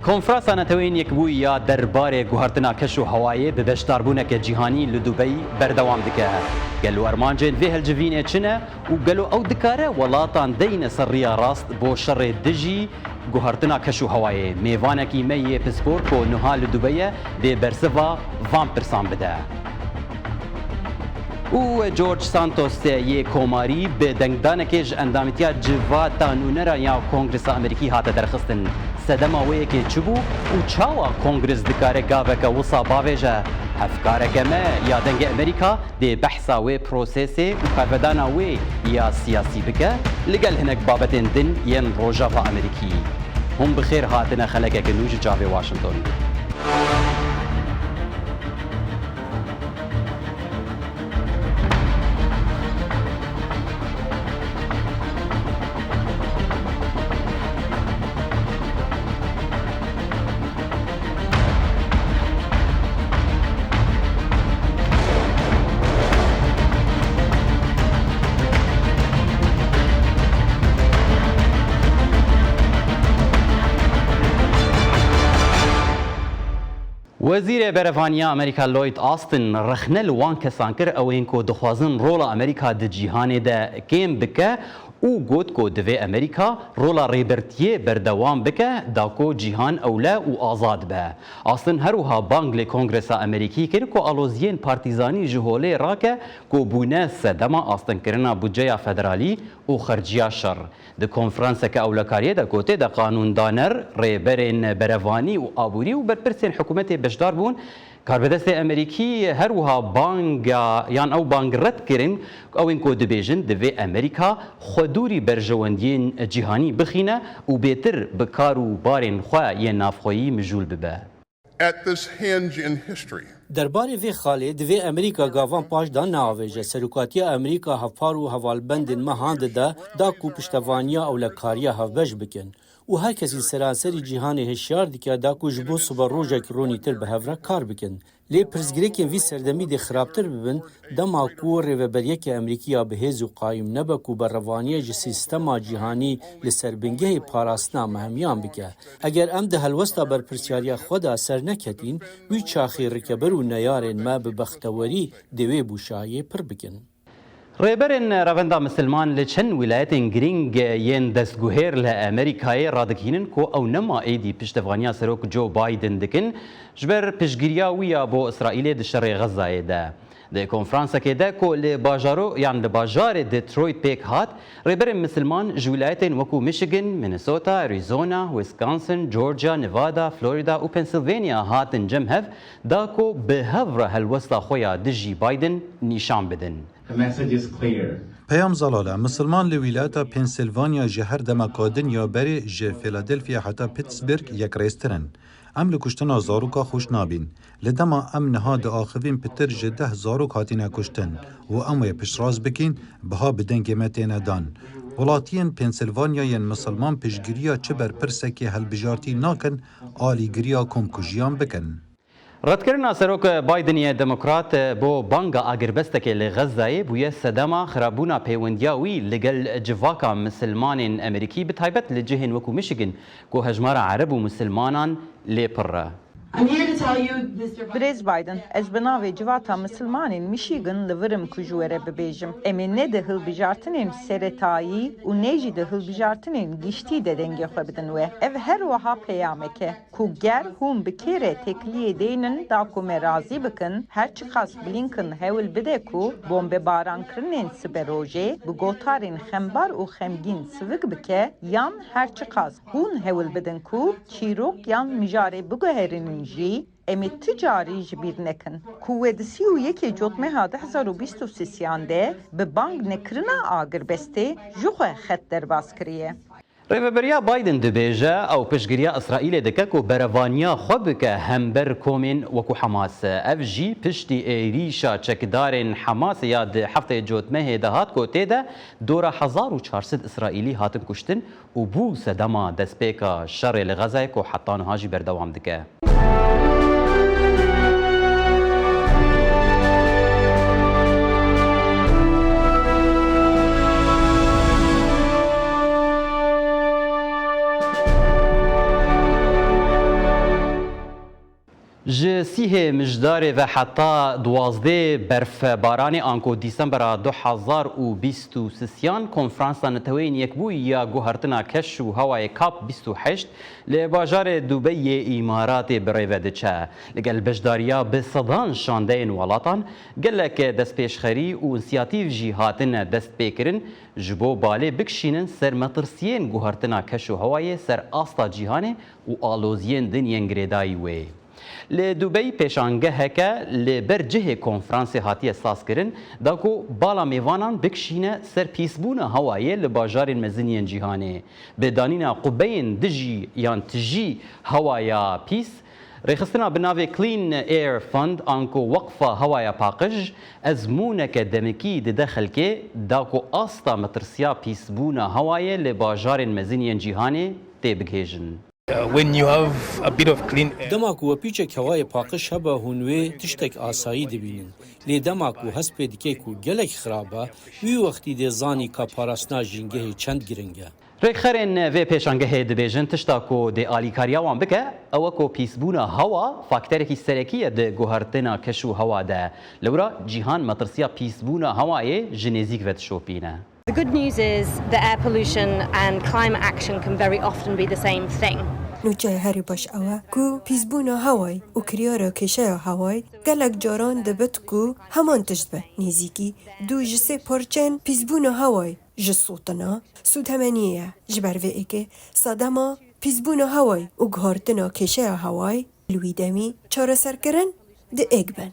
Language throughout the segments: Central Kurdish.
کنفرانسا نتوین یک بوی یا درباره گوهرتنا کش و هوایی به بشداربونک جیهانی لدوبی بردوام دکه. گلو ارمانجین وی هلجوینه چنه و گلو او دکاره ولاتان دین سریا راست بو شر دجی گوهرتنا کش و هوایی میوانکی می پسپور کو نها لدوبی به برسوا وان پرسان بده. او جورج سانتوس یه کوماری به دنگدانکش اندامتیا جواتا نونرا یا کنگرس امریکی هاته درخستن سدما که چبو و چاوا کنگرس دکاره گاوکا وصا باویجه هفکارکه ما یا دنگ امریکا ده بحثا و پروسیسی و کاربدانا و یا سیاسی بکه لگل هنک بابتین دن ین روژاوا امریکی هم بخیر هاتنا خلقه که نوج جاوی واشنطن. وزیر برفانیا امریکا لوید آستن رخنه لوان کسان کر او اینکو دخوازن رول امریکا د جیهان ده کم بکه او گوت کو دوی امریکا رولا ریبرتیه بردوام بکه داکو جیهان اولا و آزاد به. آستن هروها بانگ لی کنگرس امریکی کر کو آلوزین پارتیزانی جهوله راکه کو بونه سدما آستن کرنا بودجه فدرالی و خرجیا شر. ده کنفرانس که اولکاریه ده کوته ده قانون دانر ریبرین برفانی و آبوری و برپرسین حکومت بشدار بون کاربدست امریکی هروها بانگ یان او بانگ رد کرن او اینکو دبیجن دوی امریکا خودوری برجواندین جیهانی بخینه و بیتر بکارو بارین خواه یه نافخویی مجول ببه. درباره وی خالی دوی امریکا گاوان پاش دا ناویجه سروکاتی امریکا هفار و هوالبندین مهاند دا کو پشتوانیا او لکاریا هفبش بکن. و هر کسی سراسری جیهان هشیار دیگه دا کو جبو صبح روزه که رونی تر به هفره کار بکن. لی پرزگری که وی سردمی دی خرابتر ببن دما کو ریوبریه که امریکا به هزو قایم نبا کو بر روانیه جی سیستما جیهانی لسربنگه پاراستنا مهمیان بکه. اگر ام ده هلوستا بر پرسیاریا خدا سر نکتین وی چاخی رکبر و نیارن ما به بختوری دوی بوشایه پر بکن. ریبرین روندا مسلمان لچن ولایتین گرینگ ین دستگوهر لامریکای رادکینن کو او نما ایدی پشتوانیا سروک جو بایدن دکن جبر پشگیریا ویا بو اسرائیل د شر غزه ده. ده کنفرانس که ده کو لباجارو یعنی لباجار دیترویت پیک هات ریبرین مسلمان جولایتین وکو میشیگن، مینیسوتا، اریزونا، ویسکانسن، جورجیا، نوادا، فلوریدا و پنسیلوانیا هاتن جمهف دا کو به هفره هلوستا خویا دجی بایدن نشان بدن. پیام زلاله مسلمان لویلاتا پنسیلوانیا جهر دمکادن یا بری جه فیلادلفیا حتی پیتسبرگ یک ریسترن. ام لکشتن زاروکا خوش نابین. لدما ام نهاد آخوین پتر جده زاروک هاتین کشتن و اموی پشراز بکین بها بدنگ متین دان. ولاتین پنسیلوانیا ین مسلمان پشگیریا چه بر پرسکی هلبجارتی ناکن آلیگریا کم کجیان بکن. رد کرنا سروک بایدنی دموکرات بو بانگا آگربستک لغزه بوی سدما خرابونا پیوندیاوی لگل جواکا مسلمان امریکی بتایبت لجهن وکو میشیگن کو هجمار عرب و مسلمانان لیپره. بريز بايدن اجبنا جواتا مسلمانين ميشيغن لورم كجوره ببيجم امين نه دهل بجارتنين سرتايي و نيجي دهل بجارتنين گشتي ده دنگه خو بدن و ev her وها پیامکه کو گر هم بکره تکلیه دینن دا کو مرازی بکن هر چی خاص بلینکن هول بده کو بمب باران کرنین سبروجه bu gotarin خمبار و خمگین سوگ بکه یان هر چی خاص هون هول بدن کو چیروک یان مجاره بگهرین جی امی تجاری جبیر نکن. کوودسی و یکی جوتمه ها 2023 به بانگ نکرنا آگر بسته جوخه خط در باز کریه. ریوبریا بایدن دبیجه او پشگیریا اسرائیل دکه کو بروانیا خوب که همبر کومین وکو حماس اف جی پشتی ایریشا چکدارن حماس یاد هفته جوتمه دهات کو تیده دورا 1400 اسرائیلی هاتن کشتن و بو سدما دسپیکا شر لغزه کو حتان هاجی بردوام دکه. ji sîhê mijdarê ve heta duwazdê berfbarانê anko Dîsembera 2023 konferansa netewên yekbûyî ya guhertina keş û hewayê COP28 li bajarê Dubeyê Îmaratê birêve diçe. Li gel beşdariya bi sedan şandeyên welatan gelek destpêşxerî û însiyatîv jî hatine destpêkirin ji bo balê bikişînin ser metirsiyên guhertina keş û hewayê ser asta cîhanê û aloziyên dinyên girêdayî wê. Li Dubey pêşangeheke li ber cihê konferansê hatiye sazkirin da ku bala mêvanan bikişîne ser pîsbûna hewayê li bajarên meziniyên cîhanê. Bi danîna qubeyên dijî yan tijî hewaya pîs, rêxistina bi navê Clean Air Fund anko Weqfa Hewaya Paqij ezmûneke demekî dide xelkê da ku asta metirsiya pîsbûna hewayê li bajarên meziniyên cîhanê tê bigihêjin. When you have a bit of clean air. Dema ku pîçek hewayê paqij hebe hûn wê tiştek asayî dibînin. Lê dema ku hespê dike ku gelek xirab e, wî wextî dê zanî ka parastina jîngehê çend giring e. Rêkxerên vê pêşangehê dibêjin tişta ku dê alîkariya wan bike, ew ku pîsbûna hewa fakterekî serekî ye di guhertina keş û hewa de. Li wira cîhan metirsiya pîsbûna hewayê ji nêzik ve dişopîne. The good news is that air pollution and climate action can very often be the same thing. نوچه هری باش اوه کو پیزبونا هوای و کریارا کشه هوای گلک جاران دبت کو همان تشت به نیزیکی دو جسه پرچن پیزبونا هوای جسوتنا سود همانیه جبر و ایکه صدما پیزبونا هوای و گهارتنا کشه هوای لویدمی چاره سرکرن ده ایک بن.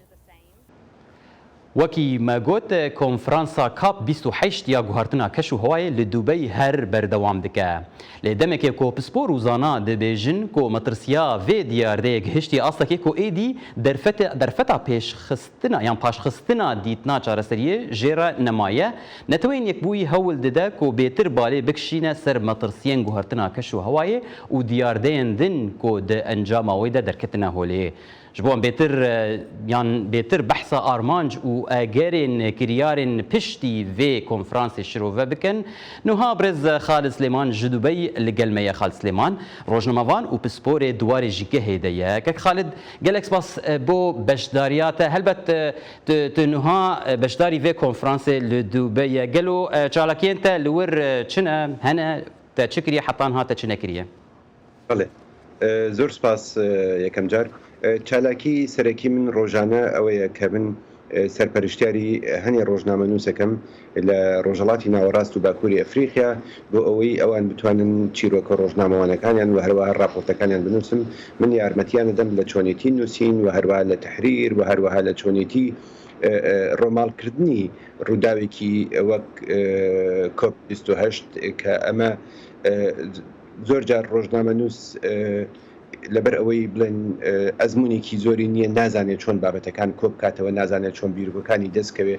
وەکی مەگوت کۆنفرانسا کاپ 28 یا گوهارتنا کەش و هەوایە لە دووبەی هەر بەردەوام دکە. لێ دەمێکێ کۆ پسپۆر و زانا دەبێژن کۆ مەترسیا vê دیاردەیەک هشتی ئاستەکێ کۆ ئێدی دەرفەتا پێشخستنا یان پاشخستنا دیتنا چارەسەریە ژێرە نەمایە نەتەوەین یەکبووی هەول دەدە کۆ بێتر بالێ بکشینە سەر مەترسیەن گوهارتنا کەش و هەوایە و دیاردەیەن دن کۆ دە ئەنجامەوەیدا دەرکەتنە هۆلێ. ji bo bêtir behsa armanc û egerên kiryarên piştî vê konferansê şirove bikin. Niha Birêz Xalid Slêman ji Dubey li gel me ye Xalid Slêman, rojnamevan û pisporê duwarê jî gehê de ye. Kek Xalid gelek spas bo beşdariya te helbet tu niha beşdarî vê konferansê li Dubey ye. Gelo çalakiyên te li wir çine hene te çi kiriye hetan hate çi nekiriye? زۆر سپاس یەکەم جار چالاکی سەرەکی من ڕۆژانە ئەوەیە کە من سەرپەرشتیاری هەنێ ڕۆژنامە نووسەکەم لە ڕۆژهەڵاتی ناوەڕاست و باکووری ئەفریقیا بۆ ئەوەی ئەوان بتوانن چیرۆکە ڕۆژنامەوانەکانیان و هەروەها ڕاپۆرتەکانیان بنووسم من یارمەتیان دەدەم لە چۆنیەتی نووسین و هەروەها لە تەحریر و هەروەها لە چۆنیەتی ڕۆماڵکردنی ڕووداوێکی وەک کۆپ 28 کە ئەمە زۆر جار ڕۆژنامە نووس لەبەر ئەوەی بڵێن ئەزمونێکی زۆری نییە نازانێت چۆن بابەتەکان کۆ بکاتەوە نازانێت چۆن بیرروەکانی دەستکەوێ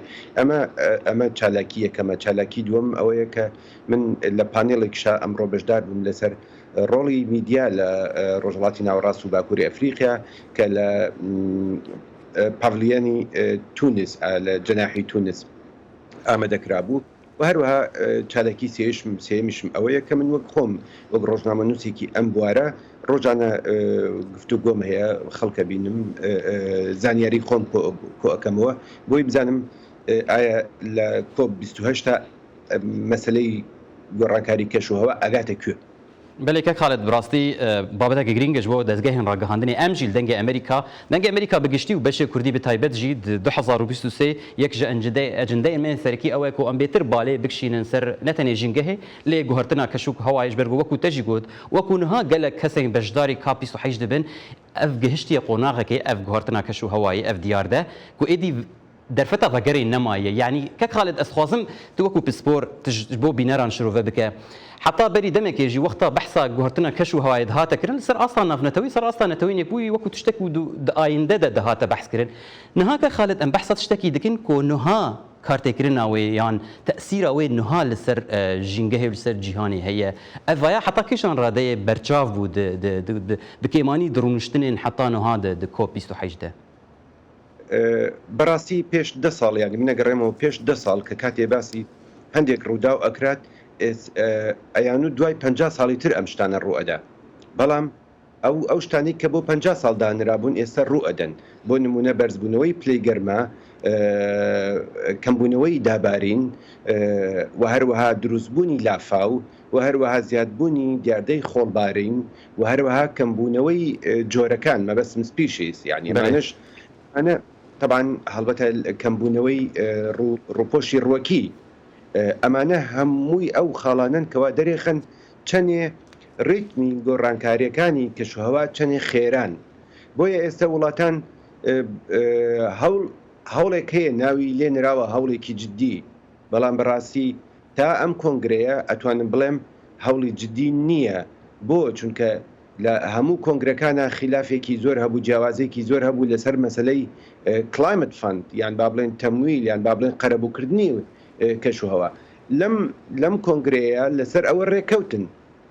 ئەمە چالاکی یەکەمە چالاکی دووەم ئەوەیە کە من لە پانێڵێکشا ئەمڕۆ بەشدار بووم لەسەر ڕۆڵی میدیا لە ڕۆژهەڵاتی ناوەڕاست و باکووری ئەفریقیا کە لە پاڤلیانی تونس لە جەناحی تونس ئامادەکرا بوو و هەروەها چالاکی سێمیشم ئەوەیە کە من وەک خۆم وەک ڕۆژنامە نووسێکی ئەم بوارە ڕۆژانە گفتوگۆم هەیە خەڵکە بینم زانیاری خۆم کۆ ئەەکەمەوە بۆی بزانم ئایا لە کۆپ 28 مەسلەی گۆڕانکاری کەشوهەوە ئاگاتە کوێ بەڵێکە خالت بڕاستی بابەتێکی گرنگش بۆ دەستگەهێن ڕاگەهاندنی ئەم ژیل دەنگی ئەمریکا بگشتی و بەشێ کوردی بەتایبەت ژی 2023 یەک ژە ئەجندەی ئەمێن سەرەکی ئەوەیە کۆ ئەم بێتر بالێ بکشینن سەر نەتەنێ ژینگەهێ لێ گوهرتنا کەشوک هەوایش بەر وەکو تەژی گوت وەکو نها گەلک کەسێک بەشداری کاپ 28 دەبن ئەف گەهشتیە قۆناغەکەی ئەف گوهرتنا کەش و هەوایی ئەف دیاردە کو ئێدی دەرفەتە ڕەگەری نەمایە یعنی کە خالت ئەسخوازم تو وەکو پسپۆر بۆ بینەران شرۆڤە بکە حتا بەری دەمێکێژی وەختا بەحسا گوهرتنا کەش و هەوایە دەهاتەکردن سەر ئاستا نافنەتەوەی سەر ئاستا نەتەوەی بووی وەکو تشتێک و ئایندەدا دەهاتە بەحسکردن نەهاکە خالت ئەم بەحسا تشتێکی دکن کۆ نها کارتێکردنەوەی یان تەسیرەوەی نها لەسەر ژینگەهێ لەسەر جیهانی هەیە ئەڤایە حتا کێشان ڕادەیە بەرچاو بوو بکێمانی دڕونشتنێن حتا نها د کۆپ 28 بەڕاستی پێش 10 ساڵ یانی منەگەڕێمەوە پێش 10 ساڵ کە کاتێ باسی هەندێک ڕوودا و ئەکرات ئەیان و دوای 50 ساڵی تر ئەم شتانە ڕوئەدا بەڵام ئەو شتانی کە بۆ 50 ساڵ دانرابوون ئێستا ڕوو ئەدەن بۆ نمونە بەرزبوونەوەی پلەی گەرمە کەمبوونەوەی دابارین و هەروەها دروستبوونی لافاو و هەروەها زیادبوونی دیاردەی خۆڵبارین و هەروەها کەمبوونەوەی جۆرەکان مەبەستم سپیشیس یعنی مانش ئەنە طبعا هەڵبەتە کەمبوونەوەی ڕووپۆشی ڕووەکی ئەمانە هەمووی ئەو خاڵانن کەوا دەرێخن چەندێ ڕیتمی گۆڕانکاریەکانی کەشوهەوا چەندێ خێران بۆیە ئێستا وڵاتان هەوڵێک هەیە ناوی لێ نراوە هەوڵێکی جددی بەڵام بەڕاستی تا ئەم کۆنگرەیە ئەتوانم بڵێم هەوڵی جددی نییە بۆ چونکە لە هەموو کۆنگرەکانە خلافێکی زۆر هەبوو جیاوازێکی زۆر هەبوو لەسەر مەسلەی کلایمت فەند یان با بڵێن تەمویل یان با بڵێن قەرەبووکردنی کەشوهەوا لەم کۆنگرەیە لەسەر ئەوە ڕێکەوتن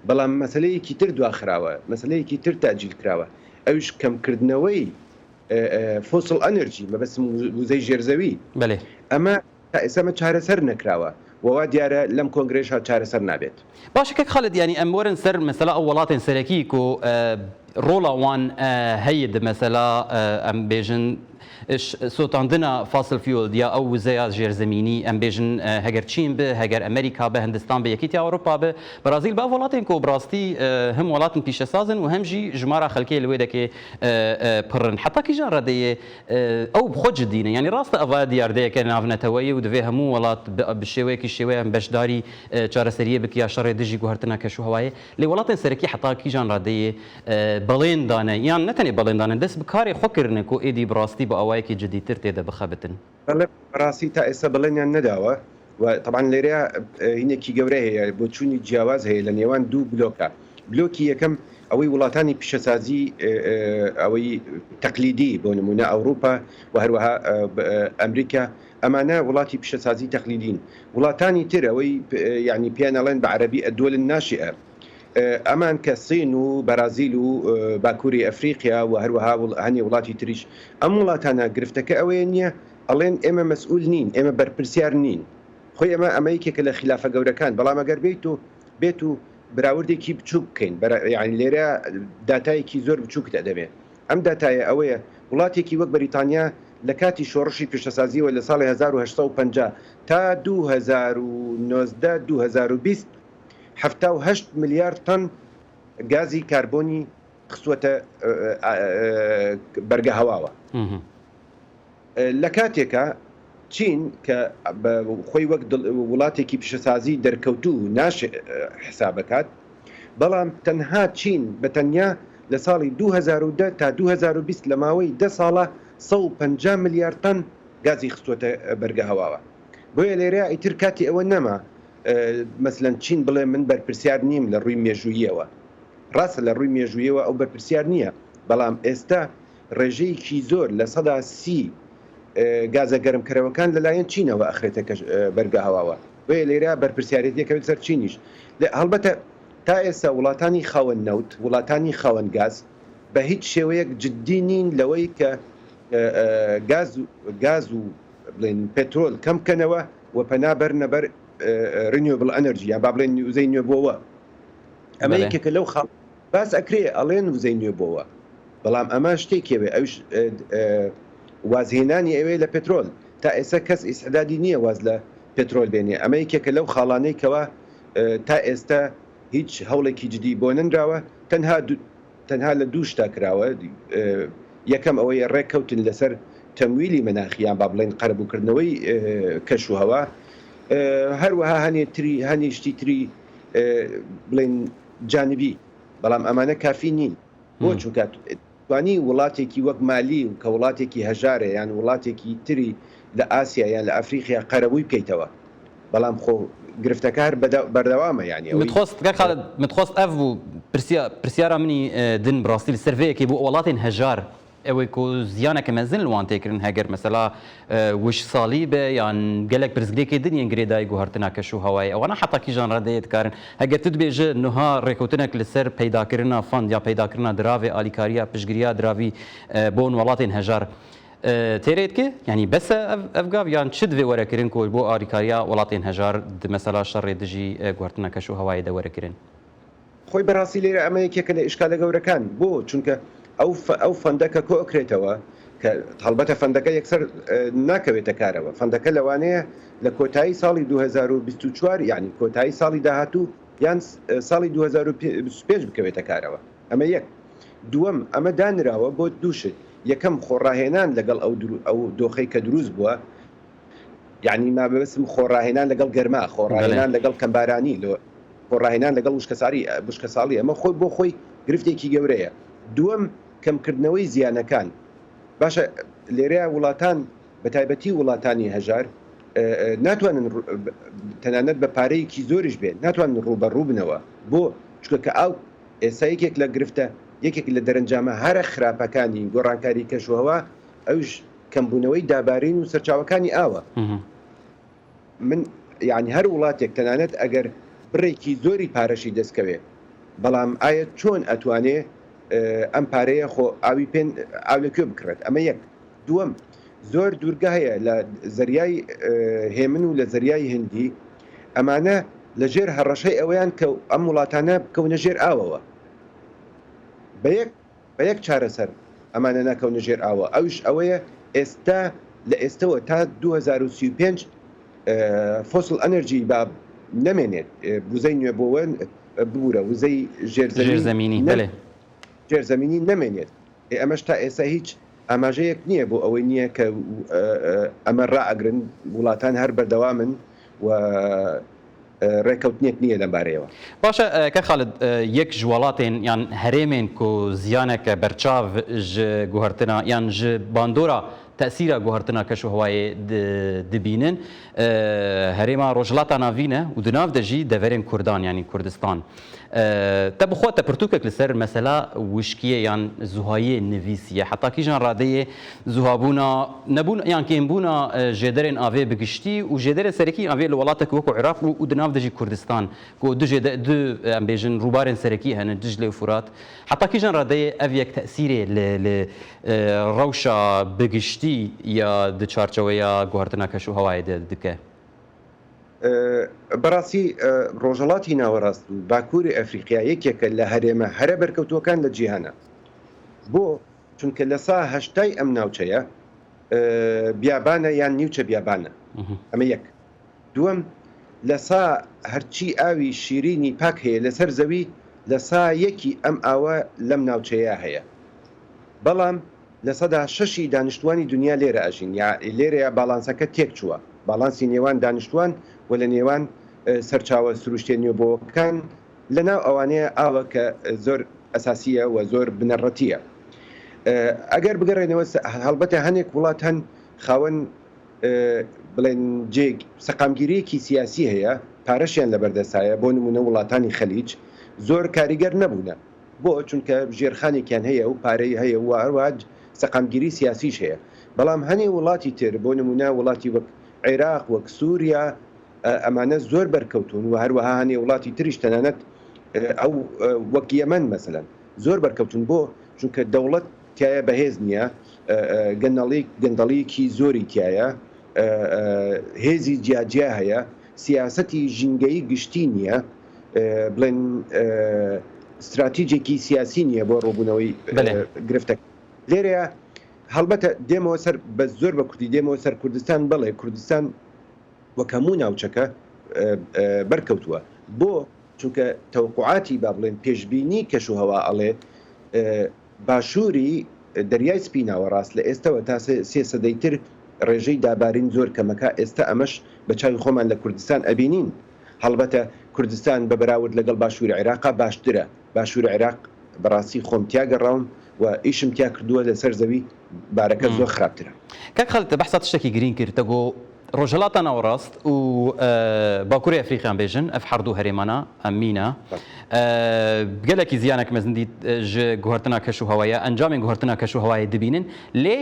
بەڵام مەسلەیەکی تر دواخراوە مەسلەیەکی تر تاجیل کراوە ئەوش کەمکردنەوەی فۆسل ئەنرژی مەبەستم وزەی ژێرزەوی ئەمە تا ئێستا چارەسەر نەکراوە ووا دیارە لەم کۆنگرێشا چارەسەر نابێت باشەکە خالد ینی ئەم وەرن سەر مەسەلا ئەو وڵاتên سەرەکی و ڕۆڵا وان هەیە مەسەلا ئەم بێژن سۆتاندنا فاسل فیول یا ئەو وزەیە ژێرزەمینی ئەم بێژن هەگەر چین بە هەگەر ئەمریکا بە هەندستان بە یەکیتی ئەوروپا بە بەرازیل با وڵاتên کۆ بڕاستی هەم وڵاتن پیشەسازن و هەمژی ژمارە خەلکێ لەوێ دەکێ پڕن حتا کیژان ڕەدەیە ئەو بخۆ جدینە ینی ڕاستە ئەڤ دیاردەیەکە ناونەتەوەی و دەوێ هەموو وڵات بشێوەیەکی شێوەیە بەشداری چارەسەریە بکە یا شەڕێ دژی گوهرتنە کەشوهەوایە لێ وڵاتên سەرەکی حتا کیژان ڕادەیە بەڵێندانە یان نەتەنێ بەڵێندانە دەست بکارێ خۆکردنە کۆ ئێدی بڕاستی بە ئەوایەکی جدیتر تێدە بخەبتن ڕاستی تا ئێستا بڵێنیان نەداوە و طبعا لێرە هینێکی گەورە هەیە بۆ چوونی جیاواز هەیە لە نێوان دوو بلۆکە بلۆکی یەکەم ئەوەی وڵاتانی پیشەسازی ئەوەی تەقلیدی بۆ نمونە ئەوروپا و هەروەها ئەمریکا ئەمانە وڵاتی پیشەسازی تەقلیدین وڵاتانی تر ئەوەی یعنی پیانەڵێن بە عەرەبی ئەدوەل الناشئە ئەمان کە سین و بەرازیل و باکووری ئەفریقیا و هەروەها هەنێ وڵاتی تریش ئەم وڵاتانە گرفتەکە ئەوەیە نییە ئەڵێن ئێمە مەسئول نین ئێمە بەرپرسیار نین خۆی ئەمە ئەمەیەکێکە لە خلافە گەورەکان بەڵام ئەگەر بێت و براوردێکی بچووک بکەین یعنی لێرە داتایەکی زۆر بچووک دەبێت ئەم داتایە ئەوەیە وڵاتێکی وەک بەریتانیا لە کاتی شۆڕشی پیشەسازیەوە لە ساڵی 1950 تا 2019-2020 78 ملیار تن گازی کاربۆنی خستوەتە بەرگە هەواوە لە کاتێکە چین کە خۆی وەک وڵاتێکی پیشەسازی دەرکەوتوو ناش حسابەکات بەڵام تەنها چین بە تەنیا لە ساڵی 2010 تا 2020 لە ماوەی 10 ساڵە 150 ملیار تن گازی خستوەتە بەرگە هەواوە بۆیە لێرە ئیتر کاتی ئەوە نەما مەسلەن چین بڵێ من بەرپرسیار نیم لە ڕووی مێژوویەوە ڕاستە لە ڕووی مێژوویەوە ئەو بەرپرسیار نییە بەڵام ئێستا ڕێژەیەکی زۆر لە 130 گازە گەرمکەرەوەکان لەلایەن چینەوە ئەخرێتە بەرگە هەواوە بۆیە لێرە بەرپرسیارەتەکەوێت سەر چینیش هەڵبەتە تا ئێستا وڵاتانی خاوەن نەوت وڵاتانی خاوەن گاز بە هیچ شێوەیەک جددی نین لەوەی کە گاز و بڵێن پێترۆل کەم بکەنەوە و پەنا بەرنەبەر renewable energy یا با بڵێن وزەی نوێبووەوە ئەمە یەکێکە لەو خاڵ باس ئەکرێ ئەڵێن وزەی نوێبووەوە بەڵام ئەمە شتێکێوێ ئەوش وازهێنانی ئەوێ لە پێترۆل تا ئێستا کەس ئیسعدادی نییە واز لە پێترۆل بێنێ ئەمە یەکێکە لەو خاڵانەی کەوە تا ئێستا هیچ هەوڵێکی جدی بۆ نەنراوە تەنها لە دوو شتا کراوە یەکەم ئەوەیە ڕێککەوتن لەسەر تەمویلی مەناخیان با بڵێن قەرەبووکردنەوەی کەشوهەوا هەروەها هەنیشتی تری بڵێن جانبی بەڵام ئەمانە کافی نین بۆ چونکە توانی وڵاتێکی وەک مالی و کە وڵاتێکی هەژارە یان وڵاتێکی تری لە ئاسیا یان لە ئەفریقیا قەرەبووی بکەیتەوە بەڵام خۆ گرفتەکار بەردەوامە یانی متخواست ئەف بوو پرسیارە منی دن بڕاستی سەرڤەیەکی بۆ وڵاتên هەژار ئەوەی کۆ زیانەکە مەزن لەوان تێکردن هەگەر مەسەلا وش ساڵی بێ یان gelek pirzgirêkê din yên girêdayî guhertina keşûhewayê ewana heta kîjan radeyê dikarin heger tu dibêje niha rêkotinek li ser peydakirina fand ya peydakirina diravê alîkariya piştgiriya diravî bon welatên hejar têrê dike yanî bes e ev gav yan çi divê werekirin ku bo alîkariya welatên hejar di mesela şerê dijî guhertina keşûhewayê de werekirin خۆی بەڕاستی لێرە ئەمە یەکێکە لە ئیشکالە گەورەکان بۆ چونکە ئەو فەندەکە کۆ ئەکرێتەوە کە هەڵبەتە فەندەکە یەکسەر ناکەوێتە کارەوە فەندەکە لەوانەیە لە کۆتایی ساڵی 2024 یعنی کۆتایی ساڵی داهاتوو یان ساڵی 2025 بکەوێتە کارەوە ئەمە یەک دووەم ئەمە دانراوە بۆ دووشت یەکەم خۆڕاهێنان لەگەڵ ئەو دۆخەی کە دروست بووە یعنی ما بەسم خۆڕاهێنان لەگەڵ گەرما خۆڕاهێنان لەگەڵ کەمبارانی خۆڕاهێنان لەگەڵ بشکە ساڵی ئەمە خۆی بۆ خۆی گرفتێکی گەورەیە دووەم کەمکردنەوەی زیانەکان باشە لێرەیە وڵاتان بە تایبەتی وڵاتانی هەژار ناتوانن تەنانەت بە پارەیەکی زۆریش بێن ناتوانن ڕوبەڕوو بنەوە بۆ چکە کە ئەو ئێستا یەکێک لە گرفتە یەکێک لە دەرەنجامە هەرە خراپەکانی گۆڕانکاری کەشوهەوا ئەوش کەمبوونەوەی دابارین و سەرچاوەکانی ئاوە من یعنی هەر وڵاتێک تەنانەت ئەگەر بڕێکی زۆری پارەشی دەستکەوێ بەڵام ئایا چۆن ئەتوانێ ئەم پارەیە خۆ ئاوی پێن ئاو لەکوێ بکڕێت ئەمە یەک دووەم زۆر دوورگە هەیە لە زەریای هێمن و لە زەریای هندی ئەمانە لەژێر هەڕەشەی ئەوەیان کە ئەم وڵاتانە بکەونە ژێر ئاوەوە بە یەک چارەسەر ئەمانە ناکەونە ژێر ئاوە ئەوش ئەوەیە ئێستا لە ئێستەوە تا 2035 فۆسل ئەنەرژی با نەمێنێت بوزەی نوێ بۆوە ببوورە وزەی ژێرزەمینی نەمێنێت ئەمەش تا ئێستا هیچ ئاماژەیەک نییە بۆ ئەوەی نییە کە ئەمە ڕائەگرن وڵاتان هەر بەردەوامن و ڕێکەوتنیەک نییە لەمبارەیەوە باشە کە خالد یەک ji welatên yan herêmên ku ziyaneke berçav ji guhertina yan ji bandora تأثيرا guhertina keşûhewayê dibînin herêma Rojhilata navî ne û di nav de jî deverên Kurdan yanî Kurdistan te bi xwe te pirtûkek li ser mesela wişkiyê yan zuhayê nivîsiye heta kîjan radeyê zuhabûna nebûn yan kêmbûna jêderên avê bi giştî û jêderên serekî avê li welatek wekû Iraq û di nav de jî Kurdistan ku du em bêjin rûbarên serekî hene Dicle û Furat heta kîjan radeyê ev yek te'sîrê li rewşa bi giştî ya di çarçoveya guhertina keşûhewayê de dike بەڕاستی ڕۆژهەڵاتی ناوەڕاست و باکووری ئەفریقیا یەکێکە لە هەرێمە هەرە بەرکەوتوەکان لە جیهانە بۆ چونکە لە سا هەشتای ئەم ناوچەیە بیابانە یان نیوچە بیابانە ئەمە یەک دووەم لە سا هەرچی ئاوی شیرینی پاک هەیە لەسەر زەوی لە سا یەکی ئەم ئاوە لەم ناوچەیە هەیە بەڵام لە سەدا شەشی دانیشتوانی دنیا لێرە ئەژین یا لێرەیە باڵانسەکە تێک چووە باڵانسی نێوان دانیشتوان و لە نێوان سەرچاوە سروشتێ نوێبەوەکان لەناو ئەوانەیە ئاوە کە زۆر ئەساسیە و زۆر بنەڕەتیە ئەگەر بگەڕێنەوە هەڵبەتە هەنێک وڵات هەن خاوەن بڵێن جێک سەقامگیریەکی سیاسی هەیە پارەشیان لە بەردەسایە بۆ نمونە وڵاتانی خەلیج زۆر کاریگەر نەبوونە بۆ چونکە ژێرخانێکیان هەیە و پارەی هەیە و هەروەها سەقامگیری سیاسیش هەیە بەڵام هەنێ وڵاتی تر بۆ نمونە وڵاتی وەک عێراق وەک سووریا ئەمانە زۆر بەرکەوتون و هەروەها هەنێ وڵاتی تریش تەنانەت ئەو وەک یەمەن مەسەلەن زۆر بەرکەوتون بۆ چونکە دەوڵەت تایە بەهێز نییە گەندەڵیەکی زۆری تایە هێزی جیاجیا هەیە سیاسەتی ژینگەی گشتی نییە بڵێن استراتیجێکی سیاسی نییە بۆ ڕۆبوونەوەی گرفتە لێرەیە هەڵبەتە دێمەوە سەر بە زۆر بە کوردی دێمەوە سەر کوردستان بڵێ کوردستان وەک هەموو ناوچەکە بەرکەوتووە بۆ چونکە تەوقعاتی با بڵێن پێشبینی کەشوهەوا ئەڵێ باشووری دەریای سپی ناوەڕاست لە ئێستەوە تا سێ سەدەی تر ڕێژەی دابارین زۆر کەمەکە ئێستا ئەمەش بە چاوی خۆمان لە کوردستان ئەبینین هەڵبەتە کوردستان بە بەراورد لەگەڵ باشووری عێراقا باشترە باشووری عێراق بەڕاستی خۆم تیاگەڕاوم و ئیشم تیا کردووە لەسەر زەوی بارەکە زۆر خراپترە کاک خەڵت بەحسا تشتێکی گرین کرد تەگۆ ڕۆژهەڵاتە ناوەڕاست و باکووری ئەفریقیان بێژن ئەف هەردوو هەرێمانە ئەمینە گەلێکی زیانێک مەزندی ji guhertina keşûhewayê encamên guhertina keşûhewayê dibînin lê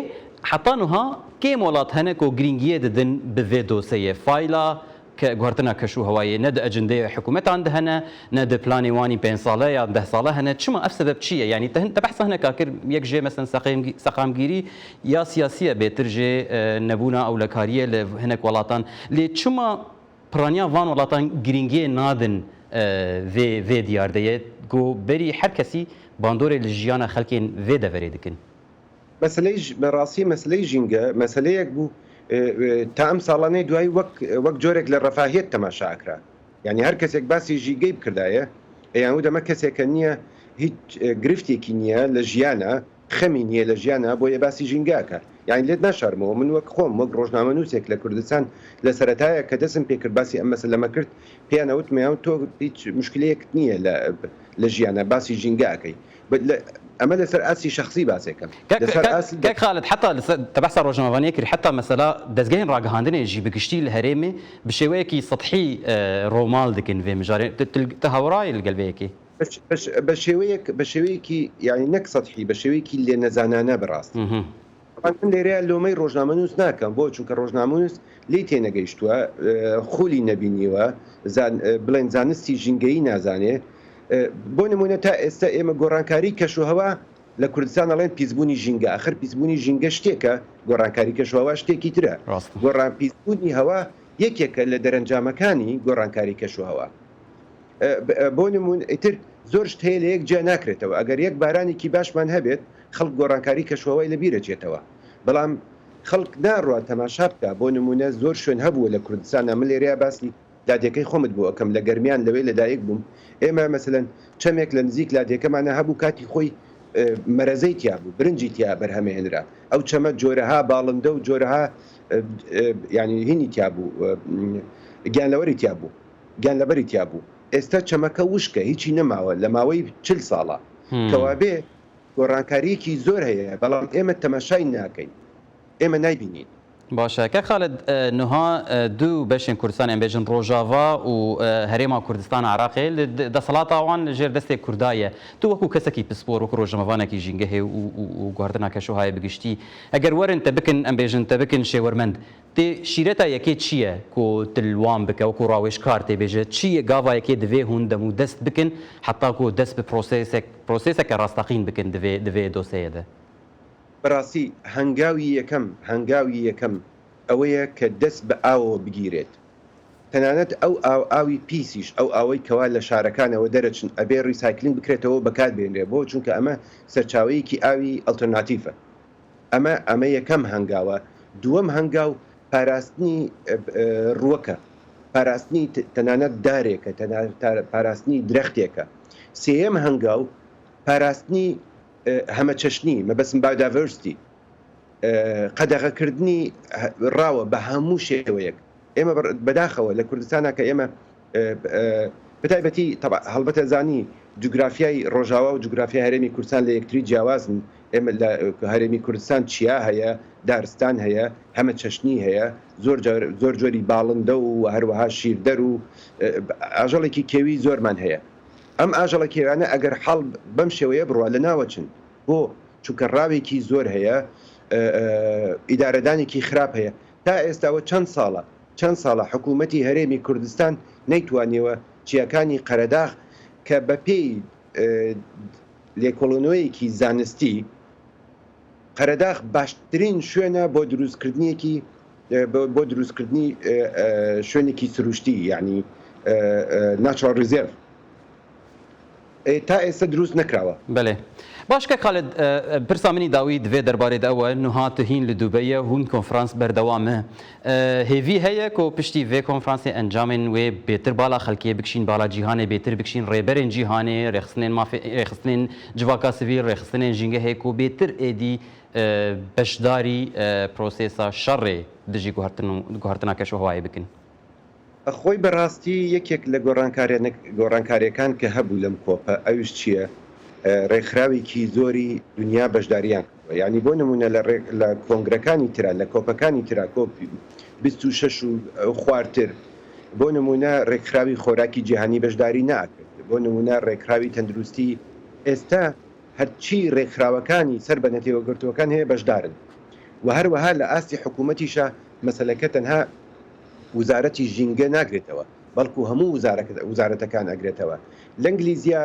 heta niha kêm welat hene ku giringiyê didin bi vê doseyê fayla guhertina keşûhewayê ne di ecendeyê hikûmetan de hene ne di planê wanî 5 sale ya 10 sale hene çima ev sebeb çi ye yanî te behsa hineka kir yek jê mesela seqamgirî ya siyasiye bêtir jê nebûna ewlekariyê li hinek welatan lê çima piraniya van welatan giringiyê nadin في ديار ديت جو بري هر کسی باندور الجیانا خلکین في دفری دکن. مسئله مراسي مسئله جنگا مسئله یک بو تام سالانه دوای وەک جۆرێک لە ڕەفاهیەت تەماشا ئەکرا یعنی هەر کەسێک باسی ژیگەی بکردایە یان دەمە کەسێکە نییە هیچ گرفتێکی نییە لە ژیانە خەمی نییە لە ژیانە بۆ یە باسی ژینگاکە یعنی لێت ناشارمەوە من وەک خۆم وەک ڕۆژنامەنووسێک لە کوردستان لە سەرەتایە کە دەستم پێکرد باسی ئەم مەسەلەمە کرد پێیانەوتمیان تۆ هیچ مشکلەیەک نییە لە ژیانە باسی ژینگاکەی اما لسر اسي شخصي باسكم كاك خالد حتى تبحث روجنافانيه كري حتى مثلا دزجين راغهاندن يجي بكشتي الهريمي بشويكي سطحي رومال دكن في مجاري تهوراي القلبيكي بشويكي يعني نك سطحي بشويكي اللي نزانانا براست طبعا من ليريا لومي روجنامنوس ناكم بو چونك روجنامنوس لي تينا گەیشتووە خولي نبينيوا بلين زانستي جنگي نازانه بۆ نمونە تا ئێستا ئێمە گۆڕانکاری کەشوهەوا لە کوردستان ئەڵێن پیسبوونی ژینگە ئاخر پیسبوونی ژینگە شتێکە گۆڕانکاری کەشوهەوا شتێکی ترە گۆڕان پیسبوونی هەوا یەکێکە لە دەرەنجامەکانی گۆڕانکاری کەشوهەوا بۆ نمونە ئیتر زۆر شت هەیە لە یەک جیا ناکرێتەوە ئەگەر یەک بارانێکی باشمان هەبێت خەڵک گۆڕانکاری کەشوهەوای لەبیرەچێتەوە بەڵام خەڵک ناڕوە تەماشا بکە بۆ نمونە زۆر شوێن هەبووە لە کوردستانە من لێرەیە باسی لادێکەی خۆمت بوو ئەەکەم لە گەرمیان لەوەی لەدایک بووم ئێمە مەسەلەن چەمێک لە نزیک لادێکەمانە هەبوو کاتی خۆی مەرەزەی تیا بوو برنجی تیا بەرهەمێنرا ئەو چەمە جۆرەها باڵندە و جۆرەها ینی هینی تیا بوو گیانلەوەری تیا بوو گیانلەبەری تیا بوو ئێستا چەمەکە وشکە هیچی نەماوە لە ماوەی 40 ساڵە کەوابێ گۆڕانکاریەکی زۆر هەیە بەڵام ئێمە تەماشای ناکەین ئێمە نایبینین باشا كاك خالد نها دو باشن كردستان ام بيجن روجافا و هريما كردستان عراقي دا صلاطا وان جير دستي كردايه تو وكو كسكي بسبور وكو روجافانا كي جينغه و غاردنا كشو هاي بگشتي اگر ورن تبكن ام بيجن تبكن شورمند تي شيرتا يكي تشيه كو تلوان بك وكو راويش كارتي بيجه تشيه غافا يكي دفي هون دمو دست بكن حتى كو دست ببروسيسك راستقين بكن دفي دوسيه ده براسي هەنگاوی یەکەم ئەوەیە کە دەست بە ئاوە بگیرێت تەنانەت ئەو ئاوی پیسیش ئەو ئاوەی کەوا لە شارەکانەوە دەرەچن ئەبێ ڕیسایکلینگ بکرێتەوە بەکاربێنرێ بۆ چونکە ئەمە سەرچاوەیەکی ئاوی ئەڵتەرناتیڤە ئەمە یەکەم هەنگاوە دووەم هەنگاو پاراستنی ڕووەکە پاراستنی تەنانەت دارێکە پاراستنی درەختێکە سێەم هەنگاو پاراستنی همه چشنی مەبەستم بایۆدایڤەرسیتی قەدەغەکردنی ڕاوە بە هەموو شێوەیەک ئێمە بەداخەوە لە کوردستانە کە ئێمە بەتایبەتی هەڵبەتە زانی جوگرافیای ڕۆژاوا و جوگرافیای هەرێمی کوردستان لە یەکتری جیاوازن ئێمە لە هەرێمی کوردستان چیا هەیە دارستان هەیە هەمە چەشنی هەیە زۆر جۆری باڵندە و هەروەها شیردەر و ئاژەڵێکی کێوی زۆرمان هەیە ئەم ئاژەڵە کێوانە ئەگەر حەڵ بەم شێوەیە بڕوە لە ناوەچن بۆ چونکە ڕاوێکی زۆر هەیە ئیدارەدانێکی خراپ هەیە تا ئێستاوە چەند ساڵە حکوومەتی هەرێمی کوردستان نەیتوانیەوە چیەکانی قەرەداغ کە بە پێی لێکۆڵۆنەوەیەکی زانستی قەرەداغ باشترین شوێنە بۆ دروستکردنی شوێنێکی سروشتی یعنی ناتوڕال ریزێرڤ تا ئێستا دروست نەکراوە بەێ باشکە خالد پرسا منی داوی دوێ دەربارەی ئەوە نوها تهین لە دووبەیە هون کۆنفرانس بەردەوامە هێوی هەیە کۆ پشتی vê کۆنفرانسی ئەنجامên wê بێتر بالا خەلکیە بکشین بالا جیهانê بێتر بکشین ڕێبەرên جیهانê ڕێخستنên civaka sivîl ڕێخستنên ژینگە هەیە کۆ بێتر ئێدی بەشداری پرۆسێسا شەڕێ دژی گوهارتنا کەشوهەوایە بکن خۆی بەڕاستی یەکێک لە گۆڕانکاریەکان کە هەبوو لەم کۆپە ئەوش چییە ڕێکخراوێکی زۆری دنیا بەشداریان یعنی بۆ نمونە لە کۆنگرەکانی ترا لە کۆپەکانی ترا کۆپ 26 و خواردتر بۆ نمونە ڕێکخراوی خۆراکی جیهانی بەشداری ناکرد بۆ نمونە ڕێکخراوی تەندروستی ئێستا هەرچی ڕێکخراوەکانی سەر بە نەتێوەگرتوەکان هەیە بەشدارن و هەروەها لە ئاستی حکوومەتیشە مەسەلەکە تەنها وزارەتی ژینگە ناگرێتەوە بەڵکو هەموو وزارەتەکان ئەگرێتەوە لە ئەنگلیزیە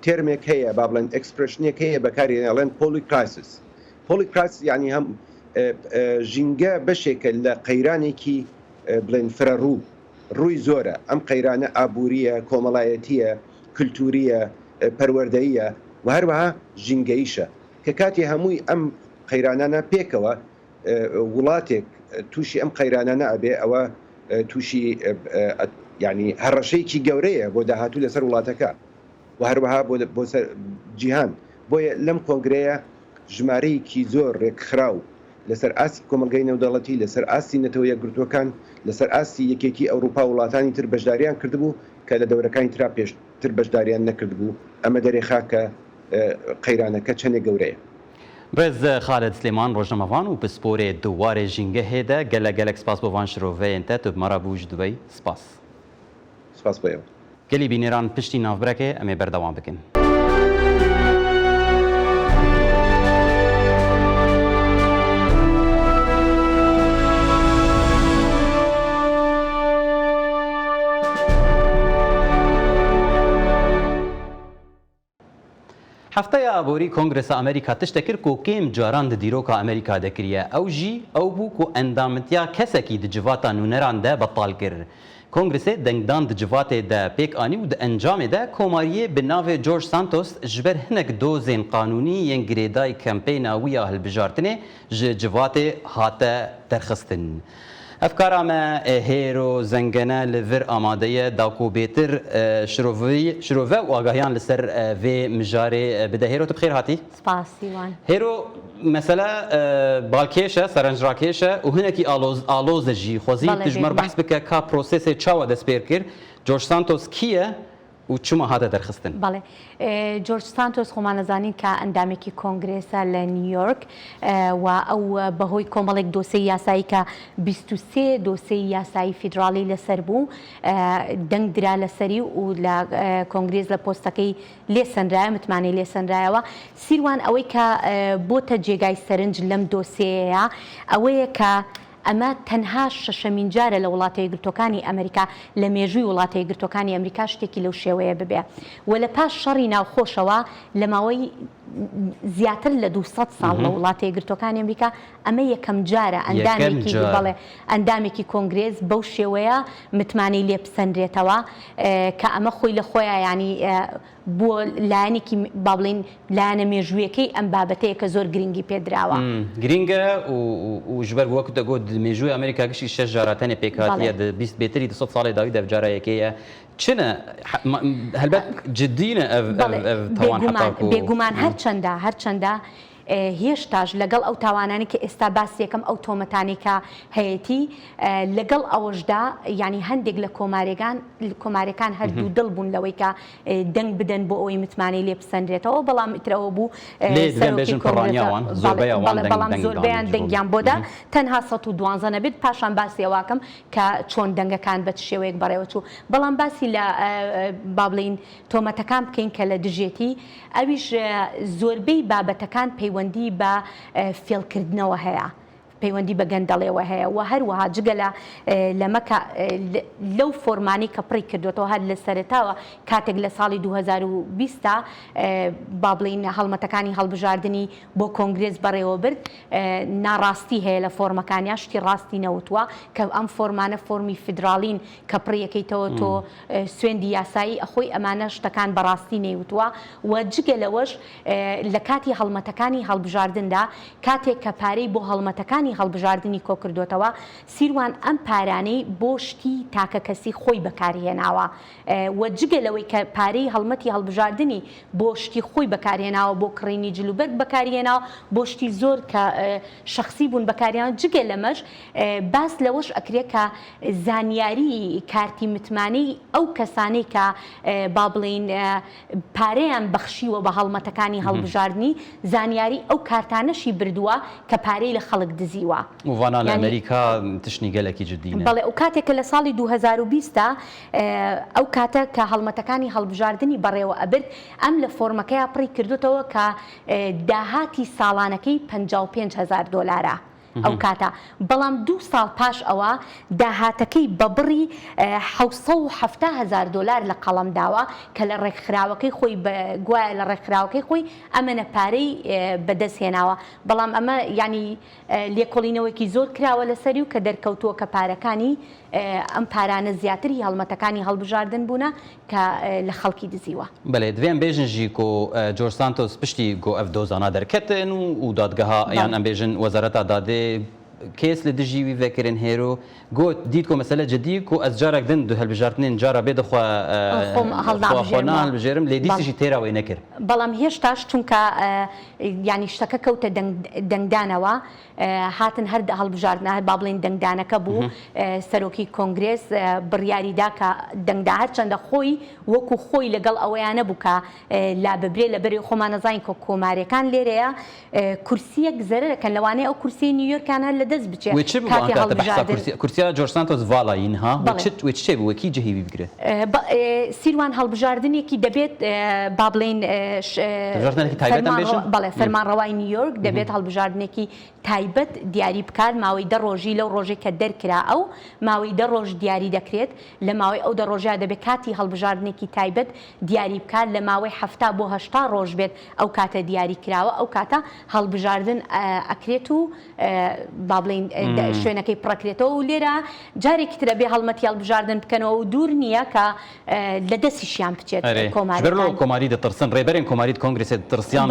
تێرمێک هەیە با بڵێن ئەکسپرشنێک هەیە بەکارێنەڵێن پۆلیکرایسیس یعنی هەم ژینگە بەشێکە لە قەیرانێکی بڵێن فرەڕوو ڕووی زۆرە ئەم قەیرانە ئابووریە کۆمەڵایەتیە کللتوریە پەروەردەیە و هەروەها ژینگەیشە کە کاتی هەمووی ئەم قەیرانانە پێکەوە وڵاتێک تووشی ئەم قەیرانانە ئەبێ ئەوە تووشی ینی هەڕەشەیەکی گەورەیە بۆ داهاتوو لەسەر وڵاتەکە و هەروەها بۆ جیهان بۆیە لەم کۆنگرەیە ژمارەیەکی زۆر ڕێکخراو لەسەر ئاستی کۆمەلگەی نێودەوڵەتی لەسەر ئاستی نەتەوە یەکگرتوەکان لەسەر ئاستی یەکێکی ئەوروپا وڵاتانی تر بەشداریان کردبوو کە لە دەورەکانی ترا پێشتر بەشداریان نەکردبوو ئەمە دەرێخا کە قەیرانەکە چەندێک گەورەیە. برز خالد سلێمان ڕۆژنەمەوان و پسپۆرێ دووارێ ژینگە هێدا گەلە سپاس بۆوان شرۆڤەیەنتە تو بمەرە بووش دوبەی سپاس بۆیەوە گەلی بینێران پشتی ناوبرەکێ ئەمێ بەردەوام بکەن. هەفتەیە ئابووری کۆنگرێسە ئەمریکا تشتەکرد و کێم جاران di dîroka ئەمریکا دەکریە ئەو ژی ئەو بوو و ئەندامەتیا کەسێکی di civata nûneran de betal kir. Kongrêsê dengdan di civatê de pêk anî û di encamê de komariyê bi navê George Santos ji ber hinek dozên qanûnî yên girêdayî kempeyna wî ya hilbijartinê ji civatê hate derxistin. Efkara me hêro zengene li vir amadeye dako bêtir şirove û agahiyan li ser vê mijarê bide. Hêro tu bi xêr hatî? Spas Sîwan. Hêro mesela balkêş e serencrakêş e û hinekî aloz e jî xwezî tu ji me behs bike ka prosesê çawa dest pêr kir. George Santos kî ye û çima hate derxistin؟ بەڵێ جۆرج سانتۆس خۆمان نەزانین کە ئەندامێکی کۆنگرێسە لە نیویۆرک و ئەو بەهۆی کۆمەڵێک دۆسەی یاسایی کە 23 دۆسەی یاسایی فیدراڵی لەسەر بوو دەنگ درا لەسەری و لە کۆنگرێز لە پۆستەکەی لێسەنرایە متمانەی لێسەنرایەوە سیروان ئەوەی کە بۆتە جێگای سەرنج لەم دۆسەیە ئەوەیە کە ئەمە تەنها شەشەمین جارە لە وڵاتە یەکگرتوەکانی ئەمریکا لە مێژووی وڵاتە یەکگرتوەکانی ئەمریکا شتێکی لەو شێوەیە ببێ و لە پاش شەڕی ناوخۆشەوە لە ماوەی زیاتر لە 200 ساڵ لە وڵاتە یەکگرتوەکانی ئەمریکا ئەمە یەکەم جارە ئەندامێکی بەڵێ ئەندامێکی کۆنگرێز بەو شێوەیە متمانەی لێ بسەندرێتەوە کە ئەمە خۆی لە خۆیان ینی بۆ لایەنێکی با بڵێن لایەنە مێژوویەکەی ئەم بابەتەیە کە زۆر گرنگی پێدراوە گرنگە و ji ber wekî te got mêjûyê Amerîka giştî 6 jara tenê pêkhatiye di bîst bêtirî di 100 salê dawî dev cara yekê ye çi ne helbet ciddî ne ev tawan bêguman herçenda هێشتاش لەگەڵ ئەو تاوانانی کە ئێستا باسی یەکەم ئەو تۆمەتانی کە هەیەی لەگەڵ ئەوەشدا ینی هەندێک لە کۆمارەکان هەردوو دڵ بوون لەوەی کە دەنگ بدەن بۆ ئەوی متمانەی لێ بسەندرێتەوە بەڵام ئیترەوە بوو بەڵام زۆربیان دەنگیان بۆدا تەنها 112 نەبێت پاشان باسی ئەواکەم کە چۆن دەنگەکان بە شێوەیەک بەڕێوەچوو بەڵام باسی لە با بڵین تۆمەتەکان بکەین کە لە دژێتی ئەویش زۆربەی بابەتەکان پەیوەندی بە فێڵکردنەوە هەیە پەیوەندی بە گەندەڵێەوە هەیە و هەروەها جگە لەمەکە لەو فۆرمانی کە پڕی کردوێتەوە هەر لە سەرتاوە کاتێک لە ساڵی 2020 با بڵین هەڵمەتەکانی هەڵبژاردننی بۆ کۆنگرێز بەڕێوە برد ناڕاستی هەیە لە فۆرمەکانیان شتی ڕاستی نەوتووە کە ئەم فۆرمانە فۆرمی فیدراڵین کە پڕیەکەیتەوە تۆ سوێندی یاسایی ئەخۆی ئەمانە شتەکان بەڕاستی نەیوتووە و جگە لەوەش لە کاتی هەڵمەتەکانی هەڵبژاردندا کاتێک کە پارەی بۆ هەڵمەتەکانی هەڵبژاردننی کۆکردوێتەوە سیروان ئەم پارانەی بۆ شتی تاکە کەسی خۆی بەکارهێناوە و جگە لەوەی کە پارەی هەڵمەتی هەڵبژاردننی بۆ شتی خۆی بەکارهێناوە بۆ کڕینی جلوبەر بەکارهێناوە بۆ شتی زۆر کە شخصی بوون بەکاریان جگە لەمەش باس لەوەش ئەکرێت کە زانیاری کارتی متمانەی ئەو کەسانەی کە با بڵین پارەیان بەخشیوە بە هەڵمەتەکانی هەڵبژاردننی زانیاری ئەو کارتانەشی بردووە کە پارەی لە خەڵک دزی وانە لە ئەمریکا تشنی گەلێکی جددینە بەڵێ ئەو کاتێکە لە ساڵی 2020 ئەو کاتە کە هەڵمەتەکانی هەڵبژاردننی بەڕێوە ئەبرد ئەم لە فۆرمەکەیە پڕی کردوتەوە کە داهاتی ساڵانەکەی 55,000 دۆلارە ئەو کاتە بەڵام 2 ساڵ پاش ئەوە داهاتەکەی بە بڕی 770,000 دلار لە قەڵم داوە کە لە ڕێکخراوەکەی خۆی گوایە لە ڕێکخراوەکەی خۆی ئەمەنە پارەی بەدەستهێناوە بەڵام ئەمە ینی لێکۆڵینەوەیکی زۆر کراوە لەسەری و کە دەرکەوتووە کە پارەکانی ئەم پارانە زیاتری هەڵمەتەکانی هەڵبژاردن بوونە کە لە خەڵکی دزیوە. بەڵێ دوێن بێژنژی کۆ جۆرج سانتۆس پشتی گۆ ئەف دۆزانە دەرکەتن و دادگەها یان ئەم بێژن وەزارەتا دادێ کێس لە دژی وی vekirên hêro got dît ku mesele cidî ku ez carek din du hilbijartinên cara bê dixwe hilbijêrim lê dîtî jî têra wê nekir. بەڵام هێشتاش چونکە ینی شتەکە کەوتە دەنگدانەوە هاتن هەر هەڵبژاردنە با بڵێن دەنگدانەکە بوو سەرۆکی کۆنگرێس بڕیاریدا کە دەنگدا هەر چەندە خۆی وەکو خۆی لەگەڵ ئەوەیانە بوو کە لا ببرێ لە بەری خۆمان نەزانین کە کۆمارەکان لێرەیە کورسیەک زەرەکەن لەوانەیە ئەو کورسی نیویۆرکان هەر لە دەست بچێت کورسیا جۆرج سانتۆس ڤاڵاینها چێ بوو وەکی جەهیوی بگرێت سیروان هەڵبژاردنێکی دەبێت با بڵێن بەڵێ فەرمانڕەوای نیویۆرک دەبێت هەڵبژاردنێکی تایبەت دیاری بکات ماوەی 10 ڕۆژی لەو ڕۆژێک کە دەرکرا ئەو ماوەی 10 ڕۆژ دیاری دەکرێت لە ماوەی ئەو 10 ڕۆژە دەبێت کاتی هەڵبژاردنێکی تایبەت دیاری بکات لە ماوەی 7 بۆ 8 ڕۆژ بێت ئەو کاتە دیاری کراوە ئەو کاتە هەڵبژاردن ئەکرێت و با بڵێن شوێنەکەی پڕەکرێتەوە و لێرە جارێکی ترە بێ هەڵمەتی هەڵبژاردن بکەنەوە و دوور نییە کە لە دەستیشیان بچێت کۆماری دەترسن ڕێبەرێن کۆماریت کۆنگرێسێت ترسیان